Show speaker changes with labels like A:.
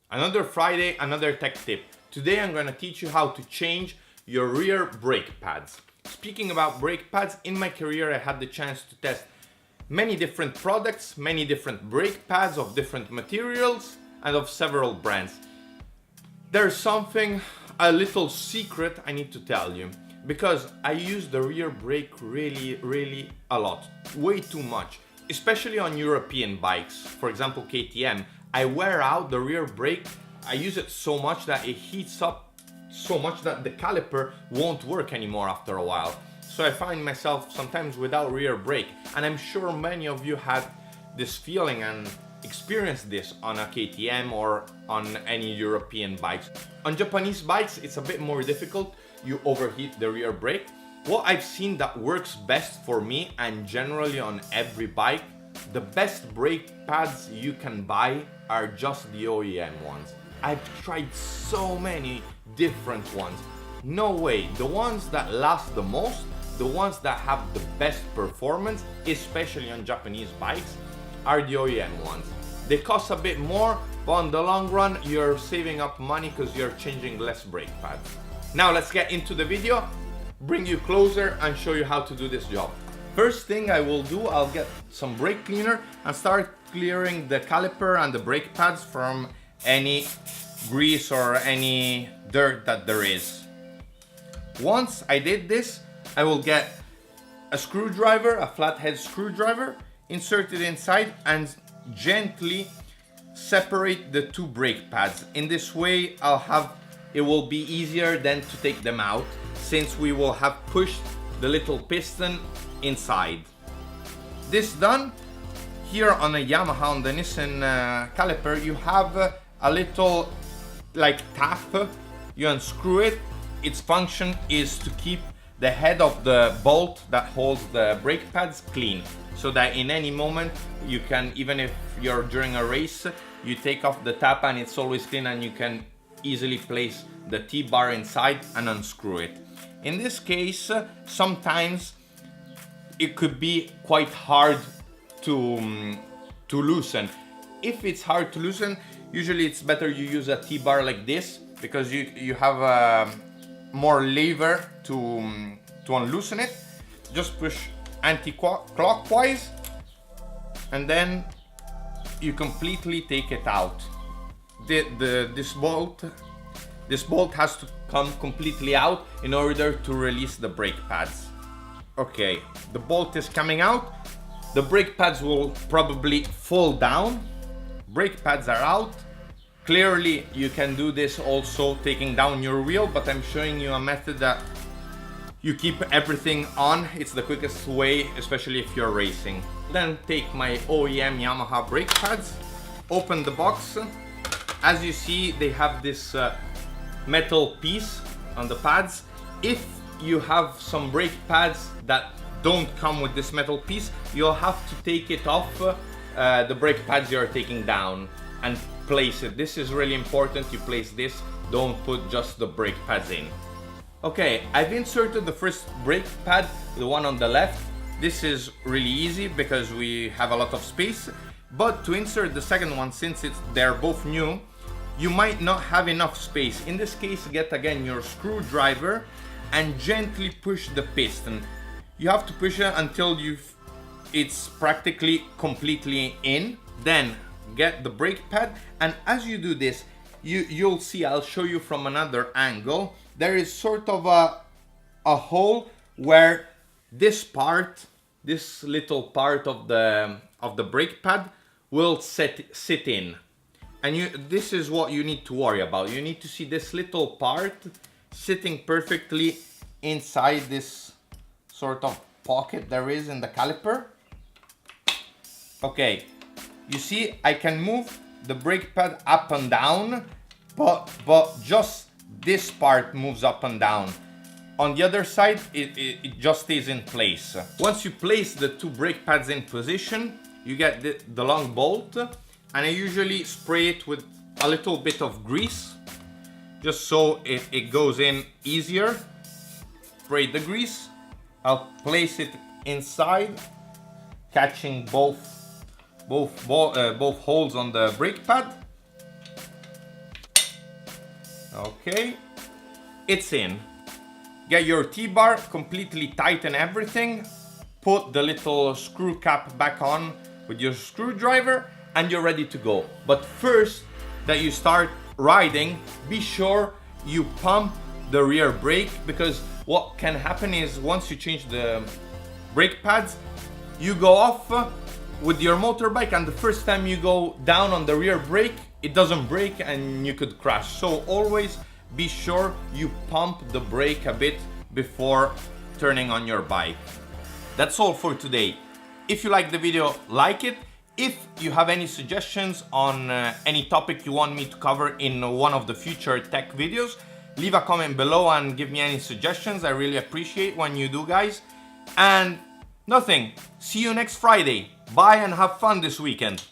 A: Another Friday, another tech tip. Today I'm gonna teach you how to change your rear brake pads. Speaking about brake pads, in my career I had the chance to test many different products, many different brake pads of different materials and of several brands. There's something, a little secret I need to tell you, because I use the rear brake really a lot, way too much, especially on European bikes. For example, KTM, I wear out the rear brake. I use it so much that it heats up so much that the caliper won't work anymore after a while. So I find myself sometimes without rear brake, and I'm sure many of you had this feeling and experienced this on a KTM or on any European bikes. On Japanese bikes, it's a bit more difficult. You overheat the rear brake. What I've seen that works best for me, and generally on every bike, the best brake pads you can buy are just the OEM ones. I've tried so many different ones. No way, the ones that last the most, the ones that have the best performance, especially on Japanese bikes, are the OEM ones. They cost a bit more, but on the long run, you're saving up money because you're changing less brake pads. Now let's get into the video, bring you closer and show you how to do this job. First thing I will do, I'll get some brake cleaner and start clearing the caliper and the brake pads from any grease or any dirt that there is. Once I did this, I will get a screwdriver, a flathead screwdriver, insert it inside and gently separate the two brake pads. In this way, it will be easier then to take them out, since we will have pushed the little piston inside. This done, here on a Yamaha, on the Nissan caliper, you have a little like tap. You unscrew it. Its function is to keep the head of the bolt that holds the brake pads clean, so that in any moment you can, even if you're during a race, you take off the tap and it's always clean and you can easily place the T-bar inside and unscrew it. In this case, sometimes it could be quite hard to loosen. If it's hard to loosen, usually it's better you use a T-bar like this, because you have more lever to unloosen it. Just push anti-clockwise and then you completely take it out. This bolt has to come completely out in order to release the brake pads. Okay, the bolt is coming out. The brake pads will probably fall down. Brake pads are out. Clearly you can do this also taking down your wheel, but I'm showing you a method that you keep everything on. It's the quickest way, especially if you're racing. Then take my OEM Yamaha brake pads, open the box. As you see, they have this metal piece on the pads. If you have some brake pads that don't come with this metal piece, you'll have to take it off the brake pads you're taking down and place it. This is really important. You place this, don't put just the brake pads in. Okay, I've inserted the first brake pad, the one on the left. This is really easy because we have a lot of space. But to insert the second one, since they're both new, you might not have enough space. In this case, get again your screwdriver and gently push the piston. You have to push it until it's practically completely in. Then get the brake pad, and as you do this, you'll see, I'll show you from another angle, there is sort of a hole where this little part of the brake pad will sit in. And this is what you need to worry about. You need to see this little part sitting perfectly inside this sort of pocket there is in the caliper. Okay, you see I can move the brake pad up and down, but just this part moves up and down. On the other side, it just stays in place. Once you place the two brake pads in position, you get the long bolt, and I usually spray it with a little bit of grease, just so it goes in easier. Spray the grease. I'll place it inside, catching both holes on the brake pad. Okay, it's in. Get your T-bar, completely tighten everything, put the little screw cap back on with your screwdriver, and you're ready to go. But first that you start riding, be sure you pump the rear brake, because what can happen is once you change the brake pads, you go off with your motorbike, and the first time you go down on the rear brake, it doesn't brake and you could crash. So always be sure you pump the brake a bit before turning on your bike. That's all for today. If you like the video, like it. If you have any suggestions on any topic you want me to cover in one of the future tech videos, leave a comment below and give me any suggestions. I really appreciate when you do, guys. And nothing. See you next Friday. Bye and have fun this weekend.